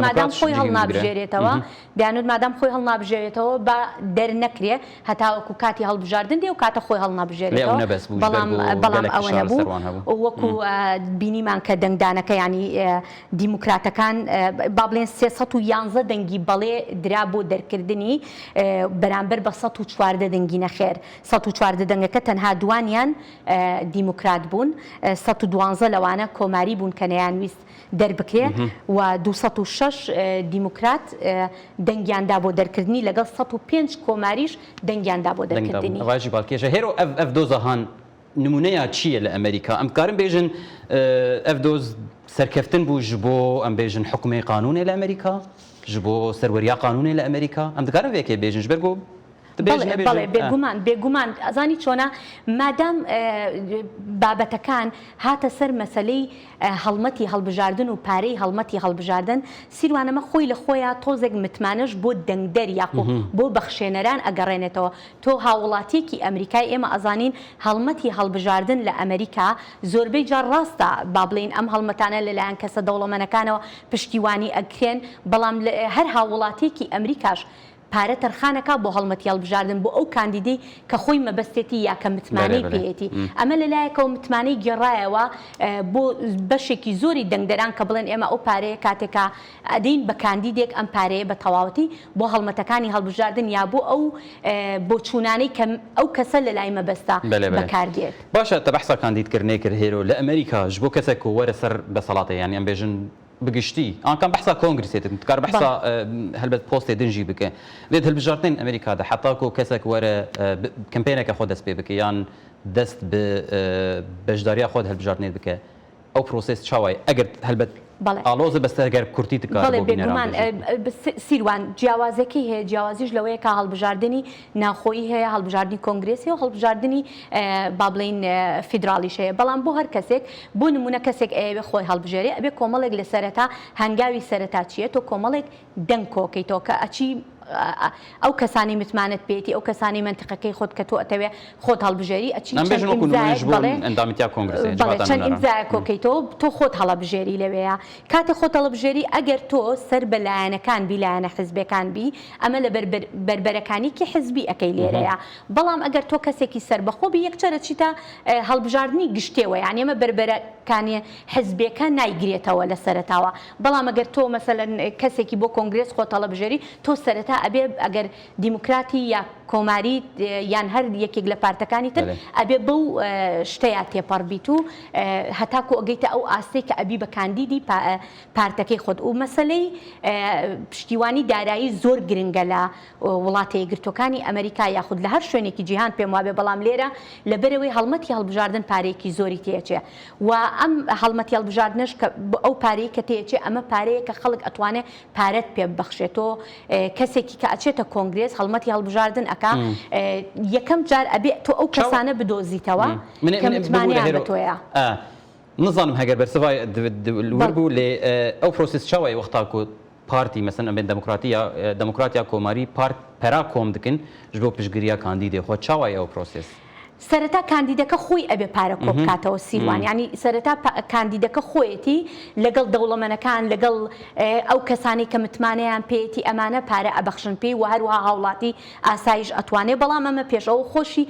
مادام خۆی هەڵنابژێرێتەوە دەیانوت مادام خۆی هەڵنابژێرێتەوە بە دەرنەکرێ هەتاوەکو کاتی هەڵبژاردن دێ و کاتە خۆی هەڵنابژێرێتەوە بەڵام ئەوە نەبوو وەکو بینیمان کە دەنگدانەکە ینی دیموکراتەکان با بڵێن 311 دەنگی بەڵێ درا بۆ دەرکردنی بەرامبەر بە 114 دەنگی نەخێر 114 دەنگەکە تەنها دوانیان دیموکرات بوون 112 لەوانە کۆماری بوون کە نەیانویست دەربکرێ و 206 دیموکرات دەنگیاندا بۆ دەرکردنی لەگەڵ 105 کۆماریش دەنگیاندا بۆ دەرکردنی ڕاژی باڵکێشە هێرۆ ئەف دۆزەهان نمونەیە چییە لە ئەمریکا ئەم کارم بێژن ئەف دۆز سەرکەفتن بوو ji بۆ ئەم بێژن حکومەی قانونێ لە ئەمریکا ji بۆ سەروەریا قانونێ لە ئەمریکا ئەم دەکارن وێکێ بێژن ji ber بۆ بەڵێ بێگومان ئەزانی چۆنە مادام بابەتەکان هاتە سەر مەسلەی هەڵمەتی هەڵبژاردن و پارەی هەڵمەتی هەڵبژاردن سیروانەمە خۆی لە خۆیان تۆزێک متمانەش بۆ دەنگدەر یاخۆ بۆ بەخشێنەران ئەگەڕێنێتەوە تۆ هاوڵاتیەکی ئەمریکای ئێمە ئەزانین هەڵمەتی هەڵبژاردن لە ئەمریکا زۆربەی جار ڕاستە با بڵێن ئەم هەڵمەتانە لەلایەن کەسە دەوڵەمەنەکانەوە پشتیوانی ئەکرێن بەڵام هەر هاوڵاتیەکی ئەمریکاش پارە تەرخانەکە بۆ هەڵمەتی هەڵبژاردن بۆ ئەو کاندیدەی کە خۆی مەبەستێتی یا کە متمانەی پێێتی ئەمە لەلایەکەوە متمانەی گێڕایەوە بۆ بەشێکی زۆری دەنگدەران کە بڵێن ئێمە ئەو پارەیە کاتێکا ئەدەین بە کاندیدێک ئەم پارەیە بە تەواوەتی بۆ هەڵمەتەکانی هەڵبژاردن یا بۆ ئەو بۆ چوونانەی کە ئەو کەسە لە لای مەبەستا بەکاردێت باشە تە بەحسا کاندیدکردنێ کرد هێرۆ لە ئەمریکا ji بۆ کەسێک وەرە سەر بەسەڵاتە یانی ئەم بێژن بگشتی ئەکەم بەحسا کۆنگرسێتن کار بەحسا هەلبەت پۆستێ دنجی بکە لێت هەلبژاردنین ئەمریکادا حتاکۆ کەسێک وەرە کەمپێنێکە خۆ دەست پێ بکە یان دەست بەشداریە خۆت هەلبژاردنێت بکە ئەو پرۆسس چاوای ئەگەر هەلبەت ئالۆزە بەستەگەر کورتی بێگومان سیروان جیاوازەکەی هەیە جیاوازیش لەوەیە کە هەڵبژاردننی ناخۆیی هەیە هەڵبژاردننی کۆنگرێسی و هەڵبژاردننی با بڵین فیدراالیش هەیە بەڵام بۆ هەر کەسێک بۆ نمونە کەسێک ئەوێ خۆی هەڵبژێری ئەبێ کۆمەڵێک لە سەرەتا هەنگاوی سەرەتا چیە تۆ کۆمەڵێک دەنگ کۆکەیتەوە کە ئەچی ئەو کەسانی متمانت پێێتی ئەو کەسانی منتقەکەی خۆت کە تۆ ئەتەوێ خۆت هەڵبژێری چەند ئیمزای کۆکەیتەوە تۆ خۆت هەڵەبژێری لەوەیە کاتە خۆت هەڵەبژێری ئەگەر تۆ سەر بەلایەنەکان بی لایەنە حزبەکان بی ئەمە لە بربەرەکانیکی حزبی ئەەکەی لێرەیە بەڵام ئەگەر تۆ کەسێکی سەربەخۆ بی یەکچەرە چیتە هەڵبژاردننی گشتێەوە یان ئێمە بربەرەکانی حزبەکە نایگرێتەوە لە سەرتاوە بەڵام ئەگەر تۆ مەسەلەن کەسێکی بۆ کۆنگرێس خۆت هەڵەبژێری تۆ سەرەتا ئەبێ ئەگەر دیموکراتی یا کۆماری یان هەر یەکێک لە پارتەکانی تر ئەبێ بەو شتەیە تێپەڕ بیت و هەتاکو ئەگەیتە ئەو ئاستەی کە ئەبی بە کاندیدی پارتەکەی خۆت و مەسەلەی پشتیوانی دارایی زۆر گرنگە لە وڵاتە یەکگرتوەکانی ئەمریکا یاخود لە هەر شوێنێکی جیهان پێم وابێ بەڵام لێرە لەبەرەوەی هەڵمەتی هەڵبژاردن پارەیەکی زۆری تێچێ و ئەم هەڵمەتی هەڵبژاردنش کە ئەو پارەیە کە تێچێ ئەمە پارەیە کە خەڵک ئەتوانێت پارەت پێ ببەخشێتەوە کەسێکی کە ئەچێتە کۆنگرێس هەڵمەتی هەڵبژاردن ئەکا یەکەم جار ئەبێ تۆ ئەو کەسانە بدۆزیتەوە کە متمانیان بە تۆیە نزانم هەگەر بەرسەوای وەربوو لێ ئەو پرۆسس چاوای وەختاکو پارتی مەسەن ئەمێن دەموکراتیا کۆماری پارت پەرا کۆم دکن ji بۆ پشتگیریە کاندیدێ خۆ چاوای ئەو پرۆسس سەرەتا کاندیدەکە خۆی ئەبێ پارە کۆ بکاتەوە سیروان ینی سەرەتا کاندیدەکە خۆیەتی لەگەڵ دەوڵەمەنەکان لەگەڵ ئەو کەسانی کە متمانەیان پێیەتی ئەمانە پارە ئەبەخشن پێی و هەروەها هاوڵاتی ئاسایش ئەتوانێت بەڵام ئەمە پێشەوە خۆشی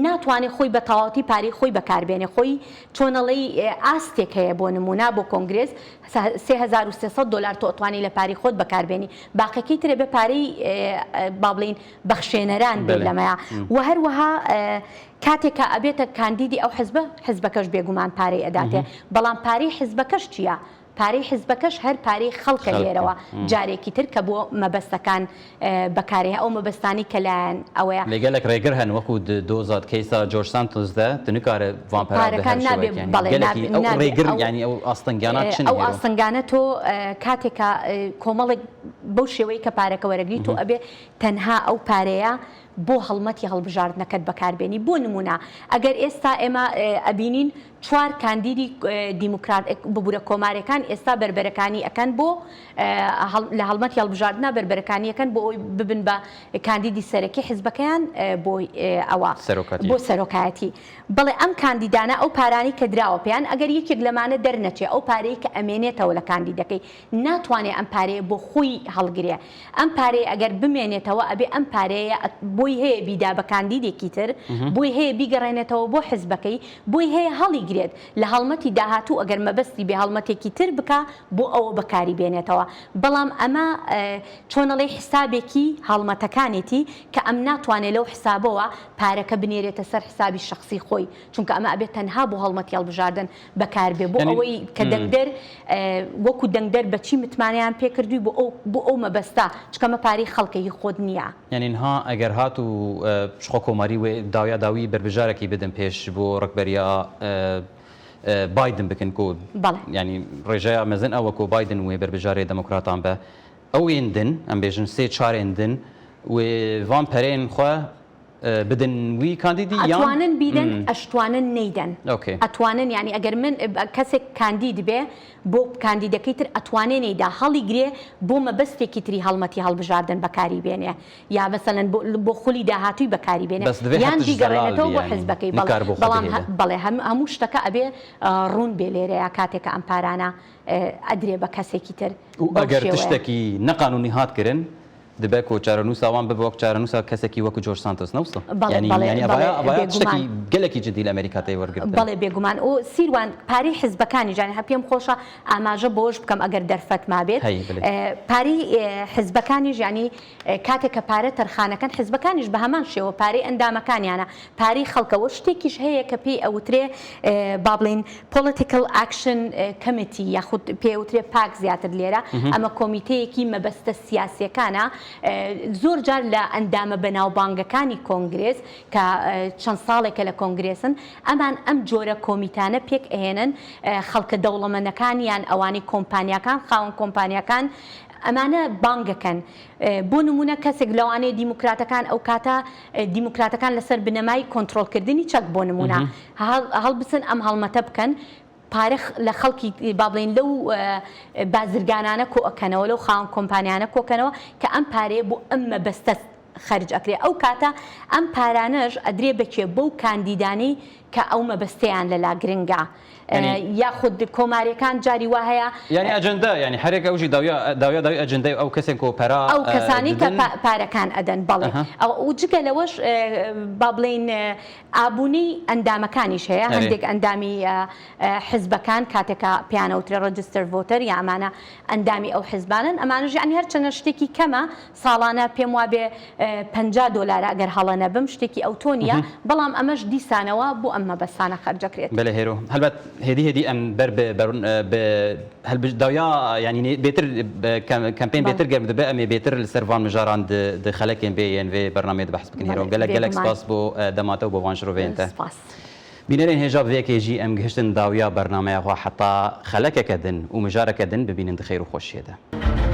ناتوانێت خۆی بە تەواوەتی پارەی خۆی بەکاربێنێ خۆی چۆنەڵی ئاستێک هەیە بۆ نمونە بۆ کۆنگرێس 3300 دلار تۆ ئەتوانی لە پارەی خۆت بەکاربێنی باقیەکەی ترێ بێ پارەی با بڵین بەخشێنەران بێت لەمەیە و هەروەها کاتێکە ئەبێتە کاندیدی ئەو حزبەکەش بێگومان پارەی ئەداتێ بەڵام پارەی حزبەکەش چییە؟ پارەی حزبەکەش هەر پارەی خەڵکە لێرەوە جارێکی تر کە بۆ مەبەستەکان بەکارێ ئەو مەبەستانی کە لایەن ئەوەیە لەگەلێک ڕێگر هەن وەکو دۆزات کەیسا جۆرج سانتۆسدا تنکارە پارەکان نابێ ڕێگر ینی ئەو ئاستەنگانە چن ئەو ئاستەنگانە تۆ کاتێکە کۆمەڵێک بەو شێوەی کە پارەکە وەرەگریت و ئەبێ تەنها ئەو پارەیە بۆ هەڵمەتی هەڵبژاردنەکەت بەکاربێنی بۆ نمونە ئەگەر ئێستا ئێمە ئەبینین 4 کاندیدی دیموکرات ببوورە کۆمارەکان ئێستا بربەرەکانی ئەەکەن بۆ لە هەڵمەتی هەڵبژاردنە بربەرەکانی ئەەکەن بۆ ئەوی ببن بە کاندیدی سەرەکی حزبەکەیان بۆ ئەوە بۆ سەرۆکایەتی بڵێ ئەم کاندیدانە ئەو پارانی کە دراوە پێیان ئەگەر یەکێک لەمانە دەرنەچێ ئەو پارەی کە ئەمێنێتەوە لە کاندیدەکەی ناتوانێت ئەم پارەیە بۆ خۆی هەڵگرێ ئەم پارەیە ئەگەر بمێنێتەوە ئەبێ ئەم پارەیە بۆی هەیە بیدا بە کاندیدێکی تر بۆی هەیە بیگەڕێنێتەوە بۆ حزبەکەی بۆی هەیە هەڵی گرێت لە هەڵمەتی داهاتوو ئەگەر مەبەستی بێ هەڵمەتێکی تر بکە بۆ ئەوە بەکاری بێنێتەوە بەڵام ئەمە چۆنەڵی حسابێکی هەڵمەتەکانێتی کە ئەم ناتوانێت لەو حسابەوە پارەکە بنێرێتە سەر حسابی شخصی خۆی چونکە ئەمە ئەبێت تەنها بۆ هەڵمەتی هەڵبژاردن بەکاربێ بۆ ئەوەی کە دەنگدەر وەکو دەنگدەر بەچی متمانیان پێکردووی بۆ ئەو مەبەستا چکەمە پارەی خەڵکەی خۆت نییە یعنیها ئەگەر هات و شخۆ کۆماری وێ داوی بربژارێکی بدەن پێش بۆ ڕکبەریە بايدن بكن كود يعني رجاء مزن أو كو بايدن وبربجاري ديمقراطان به أو يندن أم بيجن سي شهر يندن وفان برين خو بدن وي كانديدي يعني أتوانن بيدن أشتوانن نيدن أتوانن يعني أجر من كسك كانديد به بو كانديد كتير أتوانن نيدا هالي جري بو ما بس في كتير هالمتي هالبجاردن بكاري بينه يا مثلا بو خلي ده هاتوي بكاري بينه يعني بيجرنته بو حزبكي بله هم مشتكى أبي رون بيليريا كاتك أمبارانا أدري بكسك كتير وأجر تشتكي نقانوني هات كرن دباكو چارنوسا وان ببوك چارنوسا كسكي وكو جورج سانتوس نوصل يعني ابا تشتكي قالكي جدي الامريكا تي ورقد بله بيغمان او سيروان باري حزبكاني يعني هبيم خوشا اماجه بوش بكم اگر درفت ما بيت باري حزبكاني يعني كاتك باري ترخانه كان حزبكانيش بهمان شي و باري اندامكان يعني باري خلق وشتكيش هي كبي او تري بابلين بوليتيكال اكشن كوميتي ياخذ بي او تري باك زياتر ليره اما كوميتي كي ما بس السياسي كان زۆر جار لە ئەندامە بەناوبانگەکانی کۆنگرێس کە چەند ساڵێکە لە کۆنگرێسن ئەمان ئەم جۆرە کۆمیتانە پێک ئێنن خەڵکە دەوڵەمەندەکانیان ئەوانی کۆمپانیەکان خاوەن کۆمپانیەکان ئەمانە بانگەکەن بۆ نمونە کەسێک لەوانەیە دیموکراتەکان ئەو کاتە دیموکراتەکان لەسەر بنەمای کۆنتڕۆلکردنی چەک بۆ نمونە هەڵبسن ئەم هەڵمەتە بکەن پارەخ لە خەڵکی بابڵین لەو بازرگانانە کۆکەنەوە لەو خاوەن کۆمپانیانە کۆکەنەوە کە ئەم پارەیە بۆ ئەم مەبەستە خەرج ئەکرێ ئەو کاتە ئەم پارانەش ئەدرێ بچێ بەو کاندیدانی کە ئەو مەبەستەیان لەلا گرنگە یاخود کۆماریەکان جاری وا هەیە یعنی ئەجندا ینی هەرێک ئەوژی داوای ئەجندای ئەو کەسێک کۆپەرا ئەو کەسانی کە پارەکان ئەدەن بەڵێ ئەو جگە لەوەش با بڵێن ئابوونی ئەندامەکانیش هەیە هەندێک ئەندامی حزبەکان کاتێکە پیانەوترە ڕەجستەر ڤۆتەر یا ئەمانە ئەندامی ئەو حزبانن ئەمانەژ ینی هەرچەنە شتێکی کەمە ساڵانە پێم وابێ $50 ئەگەر هەڵە نەبم شتێکی ئەو تۆ نیە بەڵام ئەمەش دیسانەوە بۆ ئەم مەبەستانە خەرجەکرێت بەلێ هێرۆ هەلبەت هێدی ئەم بەر هەلبژداویا ینی بێتر کەمپین بێتر گەرم دەبێ ئەمێ بێتر لە سەروان مژاران خەلەکێن بێ یەنێ بەرنامێ بەحس بکەین هێرۆ گەلک سپاس بۆ دەماتە و بۆ وانشرۆڤێنتە بینەرێن هێژا بەیەکێژی ئەم گەشتن داویا بەرنامەیەخوا حتا خەلەکەکە دن و مژارەکە دن ببینن خەیر و خۆشیێدە.